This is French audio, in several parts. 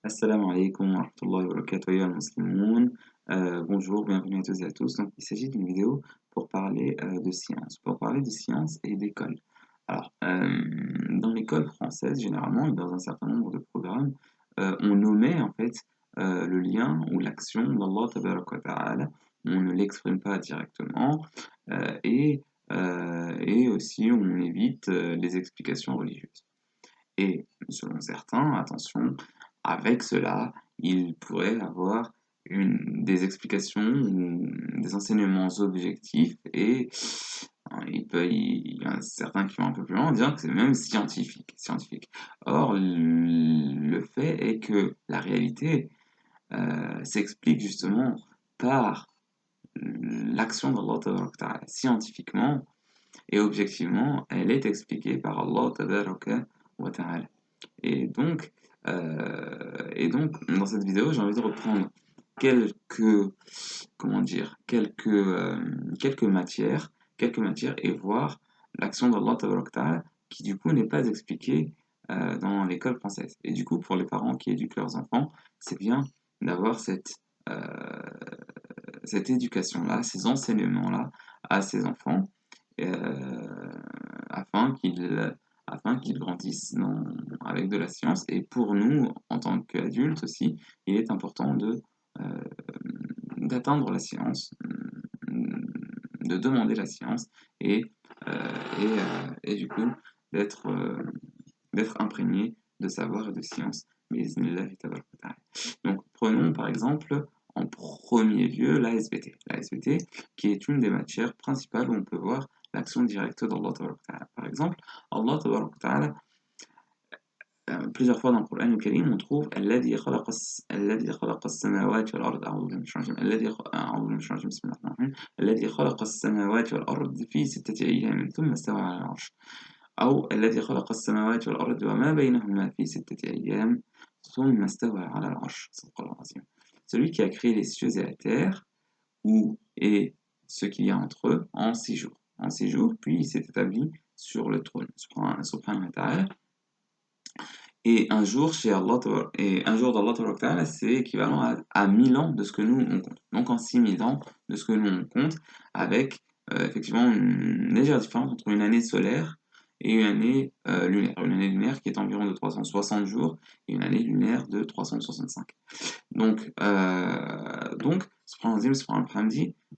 Assalamu alaikum wa rahmatullahi wa barakatuh, ayyuha al-muslimun. Bonjour, bienvenue à tous et à tous. Donc, il s'agit d'une vidéo pour parler pour parler de science et d'école. Alors, dans l'école française, généralement, et dans un certain nombre de programmes, on omet en fait le lien ou l'action d'Allah tabaraka wa ta'ala. On ne l'exprime pas directement et aussi on évite les explications religieuses. Et selon certains, attention, avec cela, il pourrait avoir des explications ou des enseignements objectifs et il y en a certains qui vont un peu plus loin en disant que c'est même scientifique. Or, le fait est que la réalité s'explique justement par l'action d'Allah Tabaraka wa Ta'ala. Scientifiquement et objectivement, elle est expliquée par Allah Tabaraka wa Ta'ala. Et donc, dans cette vidéo, j'ai envie de reprendre quelques, comment dire, quelques matières et voir l'action d'Allah Tabaraka wa Ta'ala qui du coup n'est pas expliquée dans l'école française. Et du coup, pour les parents qui éduquent leurs enfants, c'est bien d'avoir cette éducation-là, ces enseignements-là à ces enfants euh, afin qu'ils grandissent avec de la science. Et pour nous, en tant qu'adultes aussi, il est important euh, d'atteindre la science, de demander la science et du coup d'être d'être imprégné de savoir et de science. Donc prenons par exemple en premier lieu l'ASVT. L'ASVT qui est une des matières principales où on peut voir l'action directe d'Allah Tabaraka wa Ta'ala. Par exemple, Allah Tabaraka wa Ta'ala, plusieurs fois dans le Coran Karim, on trouve الذي خلق السماوات والأرض أعوذ بالله من الشيطان الرجيم أعوذ بالله من الشيطان الرجيم بسم الله الرحمن الرحيم الذي خلق السماوات والأرض في 6 أيام ثم استوى على العرش أو الذي خلق السماوات والأرض وما بينهما في 6 أيام ثم استوى على العرش صدق الله العظيم. Celui qui a créé les cieux et la terre et ce qu'il y a entre eux en 6 jours. En 6 jours, puis il s'est établi sur le trône. Subhanahu wa ta'ala. Et un jour chez Allah, et un jour d'Allah Tabaraka wa Ta'ala, c'est équivalent à 1000 ans de ce que nous on compte. Donc en 6000 ans de ce que nous on compte, avec effectivement une légère différence entre une année solaire et une année lunaire. Une année lunaire qui est environ de 360 jours et une année lunaire de 365. Subhanallah,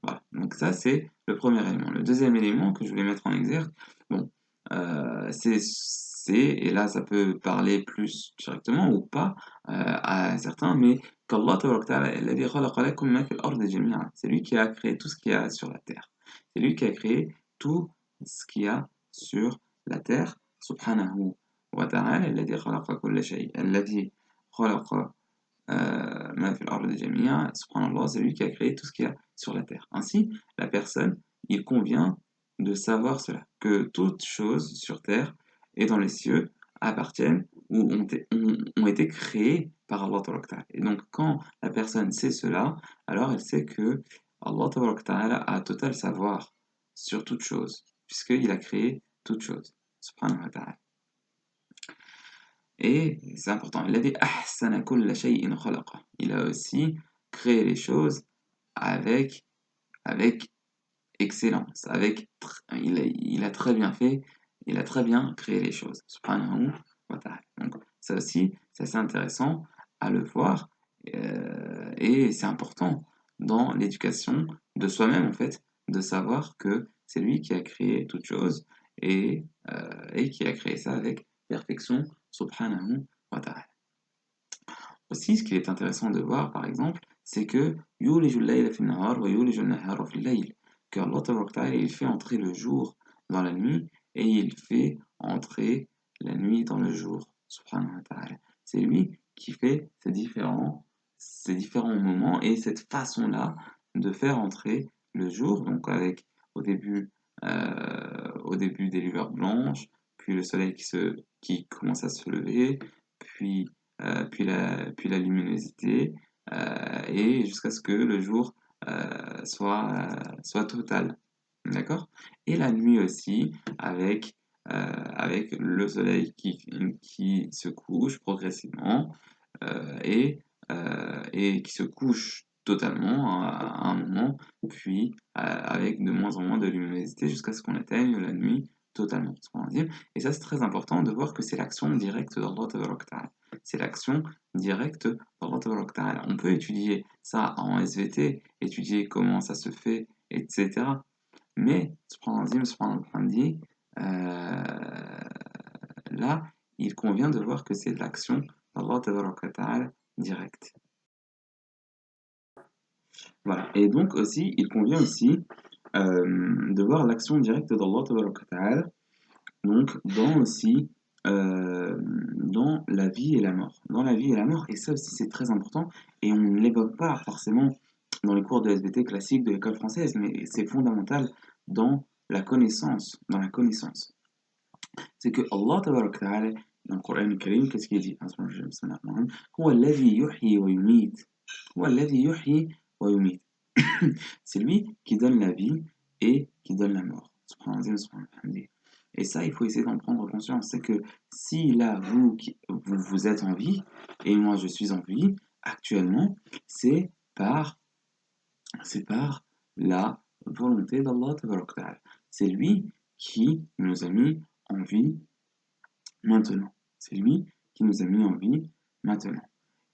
voilà. Donc ça, c'est le premier élément. Le deuxième élément que je voulais mettre en exergue, bon, et là ça peut parler plus directement ou pas à certains, mais qu'Allah Tabaraka wa Ta'ala, الذي خلق لكم ما في الأرض جميعا. C'est lui qui a créé tout ce qu'il y a sur la terre. C'est lui qui a créé tout ce qu'il y a sur la terre. Subhanahu wa ta'ala, الذي خلق كل شيء. الذي خلق ما في الأرض جميعا. Subhanallah, c'est lui qui a créé tout ce qu'il y a sur la terre. Ainsi, la personne, il convient de savoir cela, que toutes choses sur terre et dans les cieux appartiennent ou ont été créées par Allah Tabaraka wa Ta'ala. Et donc, quand la personne sait cela, alors elle sait que Allah Tabaraka wa Ta'ala a total savoir sur toute chose, puisqu'il a créé toute chose. Subhanahu wa ta'ala. Et c'est important. Il a aussi créé les choses avec, avec excellence. Il a très bien fait, il a très bien créé les choses. Subhanahu wa ta'ala. Donc, ça aussi, c'est assez intéressant à le voir. Et c'est important dans l'éducation de soi-même, en fait, de savoir que c'est lui qui a créé toute chose et qui a créé ça avec perfection. Subhanahu wa ta'ala. Aussi, ce qui est intéressant de voir, par exemple, c'est que يولج الليل في النهار ويولج النهار في الليل. Que Allah Tabaraka wa Ta'ala, il fait entrer le jour dans la nuit et il fait entrer la nuit dans le jour. Subhanahu wa ta'ala. C'est lui qui fait ces différents moments et cette façon-là de faire entrer le jour, donc avec au début des lueurs blanches, puis le soleil qui commence à se lever, puis puis la luminosité, et jusqu'à ce que le jour soit total. D'accord? Et la nuit aussi, avec le soleil qui se couche progressivement, et qui se couche totalement à un moment, puis avec de moins en moins de luminosité jusqu'à ce qu'on atteigne la nuit totalement. Et ça, c'est très important de voir que c'est l'action directe d'Allah Tabaraka wa Ta'ala. C'est l'action directe d'Allah Tabaraka wa Ta'ala. On peut étudier ça en SVT, étudier comment ça se fait, etc. Mais, subhanallah, là, il convient de voir que c'est l'action d'Allah Tabaraka wa Ta'ala directe. Voilà. Et donc aussi, il convient aussi de voir l'action directe d'Allah Tabaraka wa Ta'ala, donc dans la vie et la mort. Dans la vie et la mort, et ça aussi c'est très important, et on ne l'évoque pas forcément dans les cours de SVT classiques de l'école française, mais c'est fondamental dans la connaissance, C'est que Allah Tabaraka wa Ta'ala, dans le Coran al-Karim, qu'est-ce qu'il dit? هو الذي يحيي ويميت. هو الذي يحيي ويميت. C'est lui qui donne la vie et qui donne la mort. Subhanallah, subhanallah. Et ça, il faut essayer d'en prendre conscience. C'est que si là, vous êtes en vie, et moi je suis en vie, actuellement, c'est par la volonté d'Allah Tabaraka wa Ta'ala. C'est lui qui nous a mis en vie maintenant. C'est lui qui nous a mis en vie maintenant.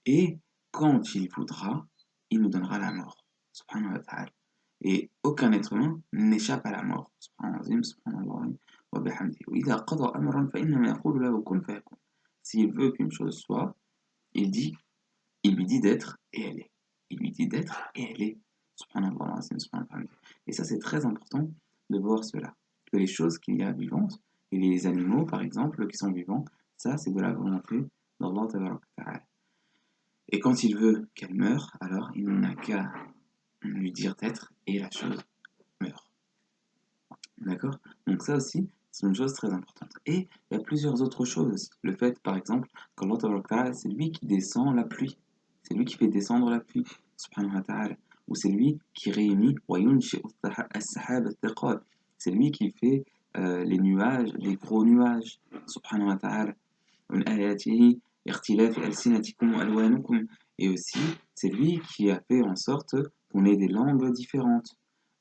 Et quand il voudra, il nous donnera la mort. Subhanahu wa ta'ala. Et aucun être humain n'échappe à la mort. Subhanallah, subhanallah, wa bihamdihi. Wa idha qada amran fa innama yaqulu lahu kun fayakun. S'il veut qu'une chose soit, il dit, il lui dit d'être et elle est. Il lui dit d'être et elle est. Subhanallah, subhanallah. Et ça, c'est très important de voir cela. Que les choses qu'il y a vivantes, et les animaux, par exemple, qui sont vivants, ça, c'est de la volonté d'Allah Ta'ala. Et quand il veut qu'elle meure, alors il n'a qu'à lui dire d'être et la chose meurt. D'accord? Donc ça aussi, c'est une chose très importante. Et il y a plusieurs autres choses. Le fait, par exemple, qu'Allah Ta'ala, c'est lui qui descend la pluie. C'est lui qui fait descendre la pluie, subhanahu wa ta'ala. Ou c'est lui qui réunit, c'est lui qui fait les nuages, les gros nuages, subhanahu wa ta'ala. Et aussi, c'est lui qui a fait en sorte qu'on ait des langues différentes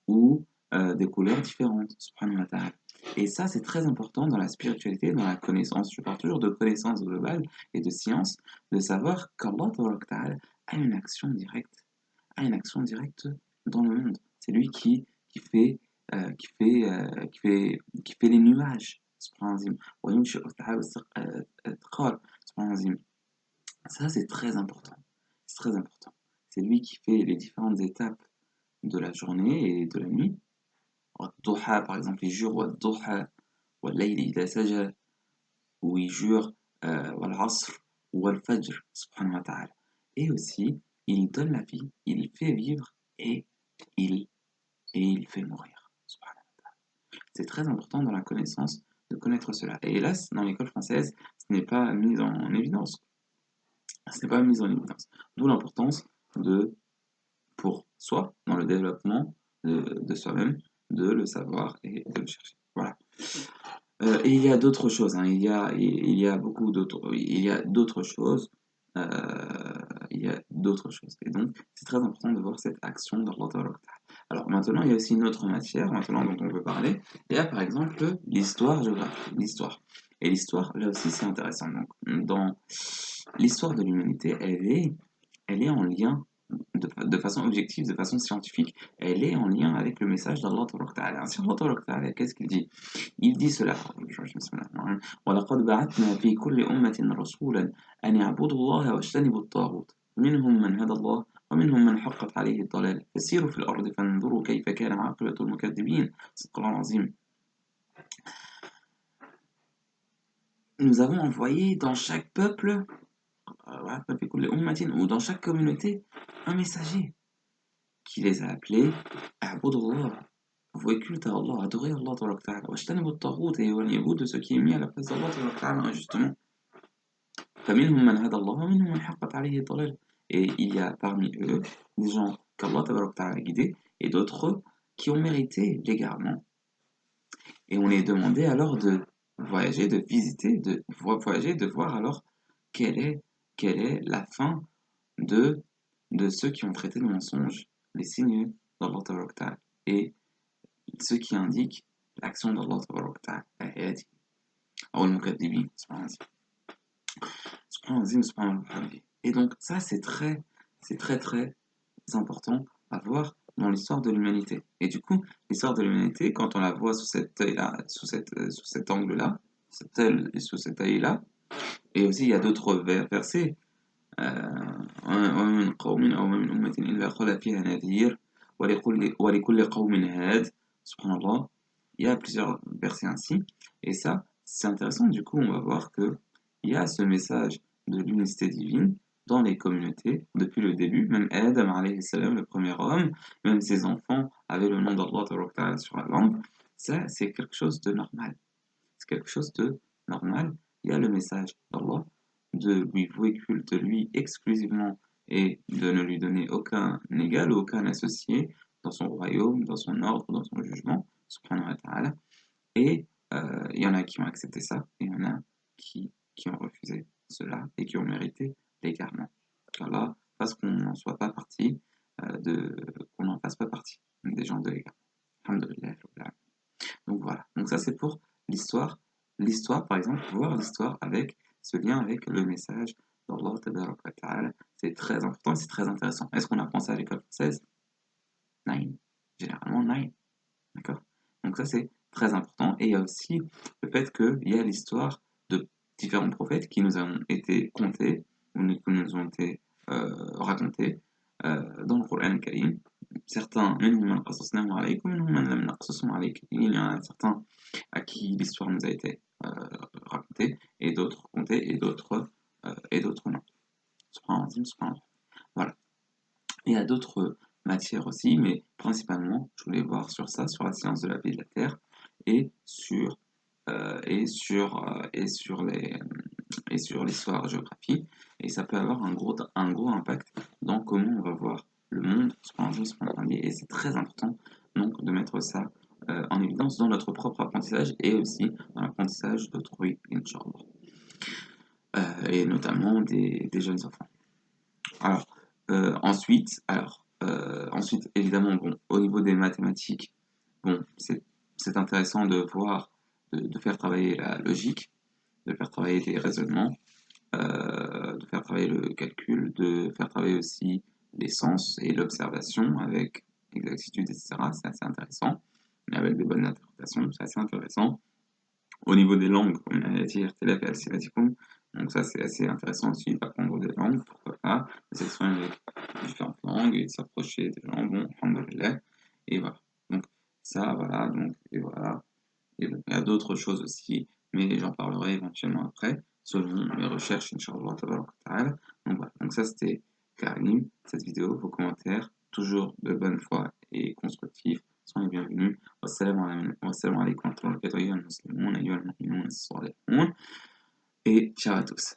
ou des couleurs différentes, subhanahu wa ta'ala. Et ça, c'est très important dans la spiritualité, dans la connaissance. Je parle toujours de connaissance globale et de science, de savoir qu'Allah ta'ala a une action directe, dans le monde. C'est lui qui fait les nuages. Subhanallah. Ça, c'est très important. C'est très important. C'est lui qui fait les différentes étapes de la journée et de la nuit. Al-Duha, par exemple, il jure Wal-Duha, Wal-Layli idha saja, où il jure Wal-Asr, Wal-Fajr, subhanahu wa ta'ala. Et aussi, il donne la vie, il fait vivre et il, et il fait mourir, subhanahu wa ta'ala. C'est très important dans la connaissance de connaître cela. Et hélas, dans l'école française, ce n'est pas mis en évidence. D'où l'importance pour soi, dans le développement de soi-même, de le savoir et de le chercher. Voilà. Et il y a d'autres choses, hein. Il y a beaucoup d'autres, il y a d'autres choses. euh, il y a d'autres choses. Et donc, c'est très important de voir cette action d'Allah Ta'ala. Alors maintenant, il y a aussi une autre matière, maintenant dont on peut parler. Il y a par exemple l'histoire géographique, l'histoire. Et l'histoire, là aussi, c'est intéressant. Donc, dans l'histoire de l'humanité, elle est en lien de façon objective, de façon scientifique, elle est en lien avec le message d'Allah Ta'ala. Ainsi, Allah Ta'ala, qu'est-ce qu'il dit? Il dit cela. وَلَقَدْ بَعَثْنَا فِي كُلِّ أُمَّةٍ رَسُولًا أَنِ اعْبُدُوا اللَّهَ وَاجْتَنِبُوا الطَّاغُوتَ منهم من هدى الله ومنهم من حقت عليه الضلالة فسيروا في الأرض فانظروا كيف كان عاقبة المكذبين. صدق الله العظيم. Nous avons envoyé dans chaque peuple, ou dans chaque communauté, un messager qui les a appelés à Allah. Vouer culte à Allah, adorer Allah Ta'ala. Wajtanibu at-taghut, et éloignez-vous de ce qui est mis à la place d'Allah Ta'ala injustement. فَمِنْهُمْ مَنْ هَدَى اللَّهُ وَمِنْهُمْ مَنْ حَقَّتْ عَلَيْهِ الضَّلَالَةُ. Et il y a parmi eux des gens qu'Allah Ta'ala a guidés et d'autres qui ont mérité l'égarement. Et on est demandé alors de voyager, de visiter, de voyager, de voir alors quelle est quelle est la fin de, de ceux qui ont traité de mensonges les signes d'Allah Tabaraka wa Ta'ala, et ce qui indique l'action d'Allah Tabaraka wa Ta'ala, الآيات أو المكذبين سبحان الله. Et donc ça c'est très très important à voir dans l'histoire de l'humanité. Et du coup, l'histoire de l'humanité, quand on la voit sous cet œil-là, sous cet angle-là, sous cet œil-là, et aussi il y a d'autres versets, ومن قوم أو من أمة إلا خلا فيها نذير ولكل قوم هاد. Subhanallah, il y a plusieurs versets ainsi, et ça, c'est intéressant. Du coup, on va voir que il y a ce message de l'unicité divine dans les communautés depuis le début. Même Adam, alayhi salam, le premier homme, même ses enfants avaient le nom d'Allah Tabaraka wa Ta'ala sur la langue. Ça, c'est quelque chose de normal. C'est quelque chose de normal. Il y a le message d'Allah de lui vouer culte lui exclusivement et de ne lui donner aucun égal, aucun associé dans son royaume, dans son ordre, dans son jugement, subhanahu wa ta'ala. Et il y en a qui ont accepté ça, et il y en a qui ont refusé cela et qui ont mérité l'égarement. Qu'Allah fasse qu'on n'en soit pas partie, qu'on n'en fasse pas partie des gens de l'égarement. Alhamdulillah. Donc voilà. Donc ça c'est pour l'histoire. L'histoire, par exemple, voir l'histoire avec ce lien avec le message d'Allah Tabaraka wa Ta'ala, c'est très important, c'est très intéressant. Est-ce qu'on apprend ça à l'école française? Nine. Généralement, nine. D'accord? Donc ça, c'est très important. Et il y a aussi le fait qu'il y a l'histoire de différents prophètes qui nous ont été contés, ou qui nous ont été racontés dans le Coran Karim. Certains, منهم من قصصناه عليك ومنهم من لم نقصصهم عليك. Il y en a certains à qui l'histoire nous a été racontée, et d'autres contées, et d'autres non. Subhanallah. Voilà. Il y a d'autres matières aussi, mais principalement, je voulais voir sur ça, sur la science de la vie et de la Terre, et sur et sur l'histoire-géographie, et ça peut avoir un gros impact dans comment on va voir le monde, et c'est très important donc de mettre ça en évidence dans notre propre apprentissage et aussi dans l'apprentissage d'autrui, Inch'Allah, et notamment des jeunes enfants. Alors, ensuite, évidemment, bon, au niveau des mathématiques, bon, c'est intéressant de voir, de faire travailler la logique, de faire travailler des raisonnements, de faire travailler le calcul, de faire travailler aussi les sens et l'observation avec exactitude, etc. C'est assez intéressant, mais avec des bonnes interprétations, c'est assez intéressant. Au niveau des langues, comme on a dit, donc ça c'est assez intéressant aussi d'apprendre des langues, pourquoi pas, de s'exprimer avec différentes langues et de s'approcher des gens, bon, alhamdoulilah, et voilà. Donc ça, voilà, donc, et voilà. Et donc, il y a d'autres choses aussi, mais j'en parlerai éventuellement après, selon mes recherches, Inch'Allah, tabaraka wa ta'ala. Donc voilà, donc ça c'était Karim, cette vidéo, vos commentaires, toujours de bonne foi et constructifs, sont les bienvenus. Wassalamu alaikum wa rahmatullahi wa barakatuh, ayyuhal muslimun, ayyuhal mu'minun, as-salihun, et ciao à tous.